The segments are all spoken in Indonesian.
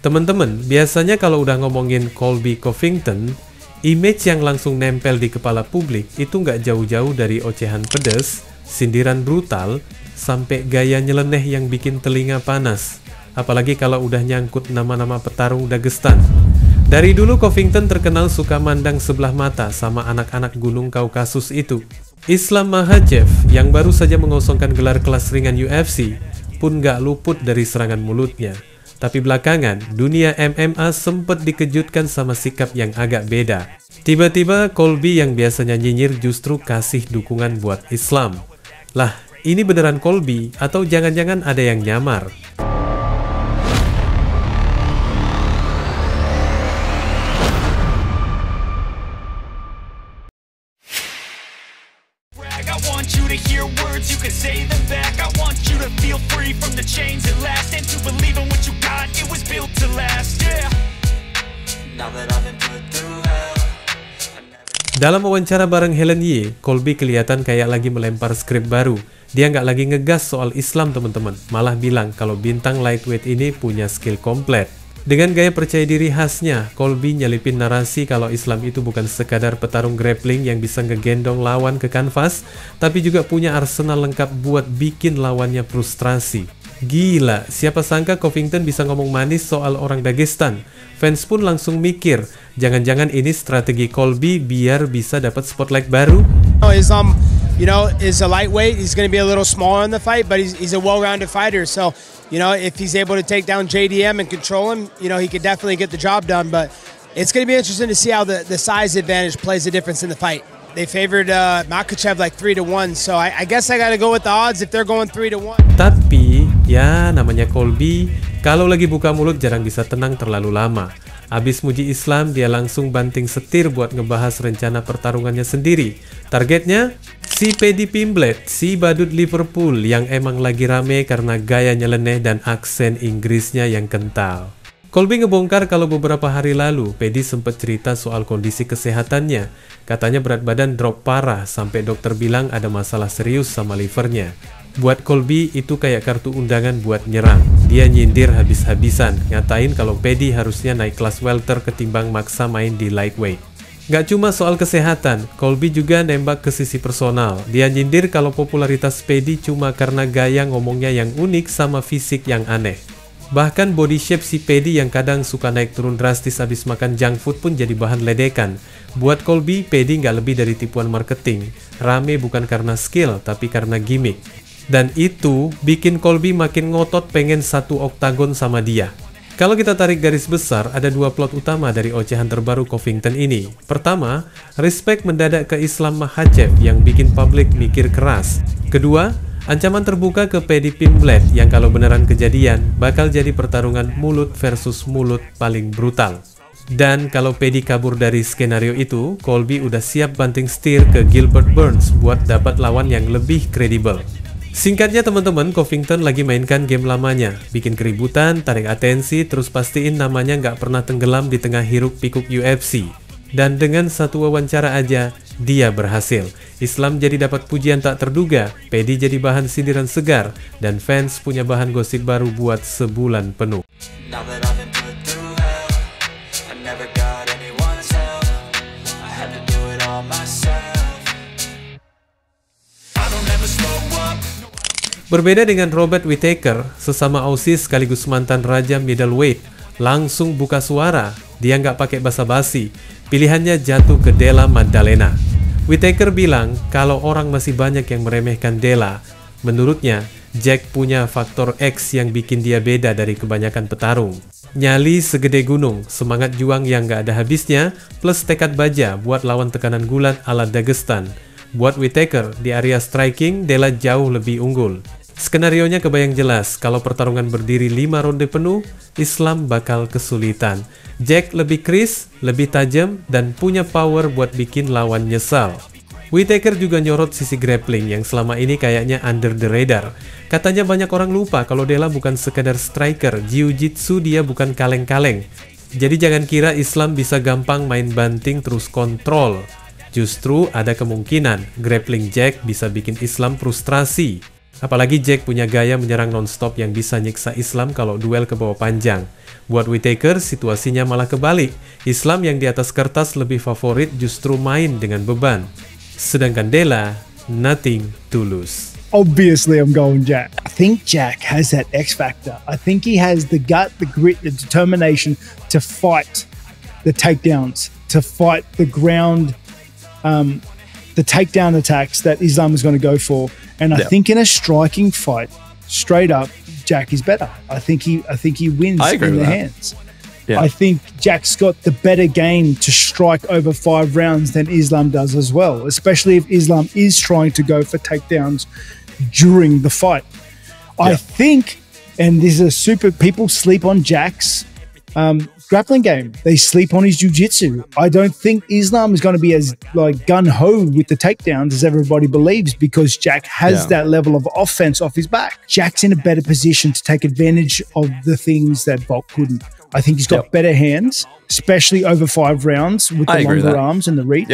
Teman-teman, biasanya kalau udah ngomongin Colby Covington, image yang langsung nempel di kepala publik itu nggak jauh-jauh dari ocehan pedes, sindiran brutal, sampai gaya nyeleneh yang bikin telinga panas. Apalagi kalau udah nyangkut nama-nama petarung Dagestan. Dari dulu Covington terkenal suka mandang sebelah mata sama anak-anak gunung Kaukasus itu. Islam Makhachev yang baru saja mengosongkan gelar kelas ringan UFC pun nggak luput dari serangan mulutnya. Tapi belakangan, dunia MMA sempat dikejutkan sama sikap yang agak beda. Tiba-tiba Colby yang biasanya nyinyir justru kasih dukungan buat Islam. Lah, ini beneran Colby atau jangan-jangan ada yang nyamar? Dalam wawancara bareng Helen Ye, Colby kelihatan kayak lagi melempar skrip baru. Dia nggak lagi ngegas soal Islam teman-teman, malah bilang kalau bintang lightweight ini punya skill komplit. Dengan gaya percaya diri khasnya, Colby nyelipin narasi kalau Islam itu bukan sekadar petarung grappling yang bisa ngegendong lawan ke kanvas, tapi juga punya arsenal lengkap buat bikin lawannya frustrasi. Gila, siapa sangka Covington bisa ngomong manis soal orang Dagestan. Fans pun langsung mikir, jangan-jangan ini strategi Colby biar bisa dapat spotlight baru? Islam, is a lightweight. He's going to be a little smaller in the fight, but he's a well-rounded fighter. So, if he's able to take down JDM and control him, he could definitely get the job done. But it's going to be interesting to see how the size advantage plays a difference in the fight. They favored Makhachev like 3-1, so I guess I got to go with the odds if they're going 3-1. Tapi, ya namanya Colby, kalau lagi buka mulut jarang bisa tenang terlalu lama. Abis muji Islam, dia langsung banting setir buat ngebahas rencana pertarungannya sendiri. Targetnya, si Paddy Pimblett, si badut Liverpool yang emang lagi rame karena gaya nyeleneh dan aksen Inggrisnya yang kental. Colby ngebongkar kalau beberapa hari lalu, Paddy sempat cerita soal kondisi kesehatannya. Katanya berat badan drop parah, sampai dokter bilang ada masalah serius sama livernya. Buat Colby, itu kayak kartu undangan buat nyerang. Dia nyindir habis-habisan, nyatain kalau Paddy harusnya naik kelas welter ketimbang maksa main di lightweight. Gak cuma soal kesehatan, Colby juga nembak ke sisi personal. Dia nyindir kalau popularitas Paddy cuma karena gaya ngomongnya yang unik sama fisik yang aneh. Bahkan body shape si Paddy yang kadang suka naik turun drastis habis makan junk food pun jadi bahan ledekan. Buat Colby, Paddy nggak lebih dari tipuan marketing. Rame bukan karena skill, tapi karena gimmick. Dan itu bikin Colby makin ngotot pengen satu oktagon sama dia. Kalau kita tarik garis besar, ada dua plot utama dari ocehan terbaru Covington ini. Pertama, respect mendadak ke Islam Makhachev yang bikin publik mikir keras. Kedua, ancaman terbuka ke Paddy Pimblett yang kalau beneran kejadian bakal jadi pertarungan mulut versus mulut paling brutal. Dan kalau Paddy kabur dari skenario itu, Colby udah siap banting setir ke Gilbert Burns buat dapat lawan yang lebih kredibel. Singkatnya teman-teman, Covington lagi mainkan game lamanya, bikin keributan, tarik atensi, terus pastiin namanya nggak pernah tenggelam di tengah hiruk pikuk UFC. Dan dengan satu wawancara aja, dia berhasil. Islam jadi dapat pujian tak terduga, Paddy jadi bahan sindiran segar, dan fans punya bahan gosip baru buat sebulan penuh. Berbeda dengan Robert Whittaker, sesama Aussie sekaligus mantan raja middleweight, langsung buka suara. Dia nggak pakai basa-basi, pilihannya jatuh ke Della Maddalena. Whittaker bilang kalau orang masih banyak yang meremehkan Della. Menurutnya, Jack punya faktor X yang bikin dia beda dari kebanyakan petarung. Nyali segede gunung, semangat juang yang nggak ada habisnya, plus tekad baja buat lawan tekanan gulat ala Dagestan. Buat Whittaker, di area striking, Della jauh lebih unggul. Skenarionya kebayang jelas, kalau pertarungan berdiri 5 ronde penuh, Islam bakal kesulitan. Jack lebih kris, lebih tajam, dan punya power buat bikin lawan nyesal. Whittaker juga nyorot sisi grappling yang selama ini kayaknya under the radar. Katanya banyak orang lupa kalau Della bukan sekadar striker, jiu-jitsu dia bukan kaleng-kaleng. Jadi jangan kira Islam bisa gampang main banting terus kontrol. Justru ada kemungkinan grappling Jack bisa bikin Islam frustrasi. Apalagi Jack punya gaya menyerang non-stop yang bisa nyiksa Islam kalau duel ke bawah panjang. Buat Whittaker, situasinya malah kebalik. Islam yang di atas kertas lebih favorit justru main dengan beban. Sedangkan Della, nothing to lose. Obviously, I'm going Jack. I think Jack has that X factor. I think he has the gut, the grit, the determination to fight the takedowns, to fight the ground, the takedown attacks that Islam is going to go for. And I think in a striking fight, straight up, Jack is better. I think he wins in the hands. Yeah. I think Jack's got the better game to strike over 5 rounds than Islam does as well, especially if Islam is trying to go for takedowns during the fight. I think, and this is people sleep on Jack's grappling game. They sleep on his jiu-jitsu. I don't think Islam is going to be as like gun-ho with the takedowns as everybody believes, because Jack has that level of offense off his back. Jack's in a better position to take advantage of the things that Volk couldn't. I think he's got better hands, especially over 5 rounds with the longer arms and the reach.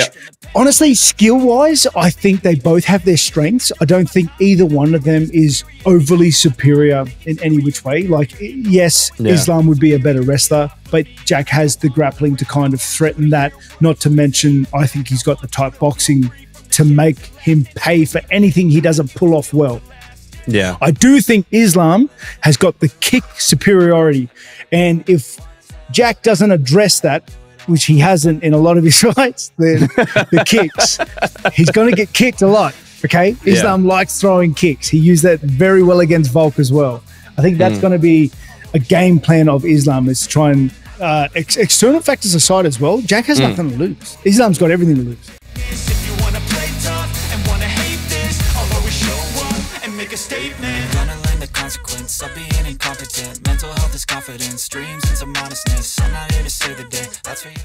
Honestly, skill-wise, I think they both have their strengths. I don't think either one of them is overly superior in any which way. Like, yes, Islam would be a better wrestler, but Jack has the grappling to kind of threaten that. Not to mention, I think he's got the type boxing to make him pay for anything he doesn't pull off well. Yeah, I do think Islam has got the kick superiority, and if Jack doesn't address that, which he hasn't in a lot of his fights, the kicks, he's going to get kicked a lot. Okay, Islam likes throwing kicks. He used that very well against Volk as well. I think that's going to be a game plan of Islam, is to try and external factors aside as well. Jack has nothing to lose. Islam's got everything to lose. Gonna learn the consequence of being incompetent. Mental health is confidence, dreams and some honestness. I'm not here to save the day. That's for you.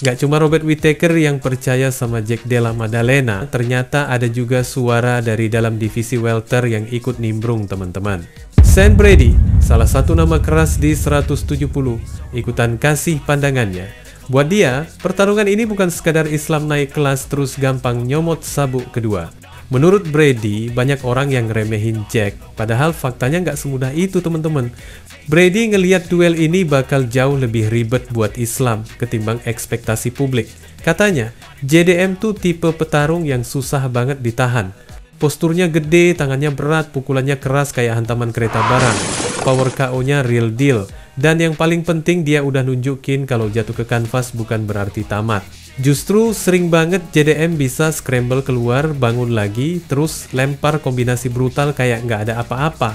Gak cuma Robert Whittaker yang percaya sama Jack Della Maddalena, ternyata ada juga suara dari dalam divisi welter yang ikut nimbrung teman-teman. Sean Brady, salah satu nama keras di 170, ikutan kasih pandangannya. Buat dia, pertarungan ini bukan sekadar Islam naik kelas terus gampang nyomot sabuk kedua. Menurut Brady, banyak orang yang ngeremehin Jack, padahal faktanya nggak semudah itu teman-teman. Brady ngeliat duel ini bakal jauh lebih ribet buat Islam ketimbang ekspektasi publik. Katanya, JDM tuh tipe petarung yang susah banget ditahan. Posturnya gede, tangannya berat, pukulannya keras kayak hantaman kereta barang. Power KO-nya real deal. Dan yang paling penting, dia udah nunjukin kalau jatuh ke kanvas bukan berarti tamat. Justru sering banget JDM bisa scramble keluar, bangun lagi, terus lempar kombinasi brutal kayak nggak ada apa-apa.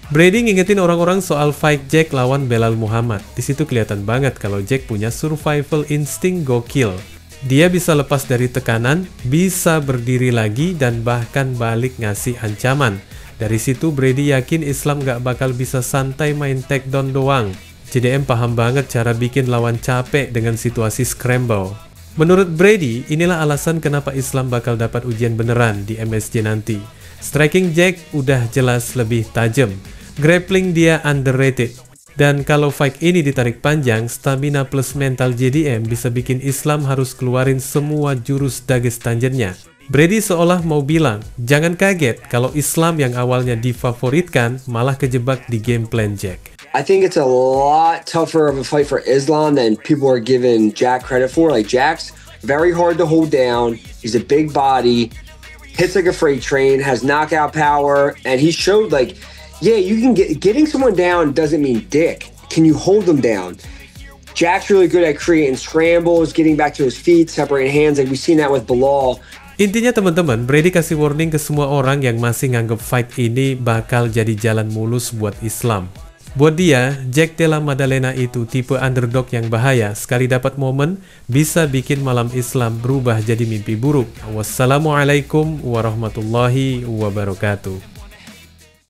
Brady ngingetin orang-orang soal fight Jack lawan Belal Muhammad. Di situ kelihatan banget kalau Jack punya survival instinct gokil. Dia bisa lepas dari tekanan, bisa berdiri lagi, dan bahkan balik ngasih ancaman. Dari situ Brady yakin Islam nggak bakal bisa santai main takedown doang. JDM paham banget cara bikin lawan capek dengan situasi scramble. Menurut Brady, inilah alasan kenapa Islam bakal dapat ujian beneran di MSJ nanti. Striking Jack udah jelas lebih tajam. Grappling dia underrated. Dan kalau fight ini ditarik panjang, stamina plus mental JDM bisa bikin Islam harus keluarin semua jurus Dagestanjennya. Brady seolah mau bilang, jangan kaget kalau Islam yang awalnya difavoritkan malah kejebak di game plan Jack. I think it's a lot tougher of a fight for Islam than people are giving Jack credit for. Like, Jack's very hard to hold down. He's a big body, hits like a freight train, has knockout power, and he showed, like, yeah, you can getting someone down doesn't mean dick. Can you hold them down? Jack's really good at creating scrambles, getting back to his feet, separating hands. Like, we've seen that with Belal. Intinya teman-teman, Brady kasih warning ke semua orang yang masih nganggep fight ini bakal jadi jalan mulus buat Islam. Buat dia, Jack Della Maddalena itu tipe underdog yang bahaya. Sekali dapat momen, bisa bikin malam Islam berubah jadi mimpi buruk. Wassalamualaikum warahmatullahi wabarakatuh.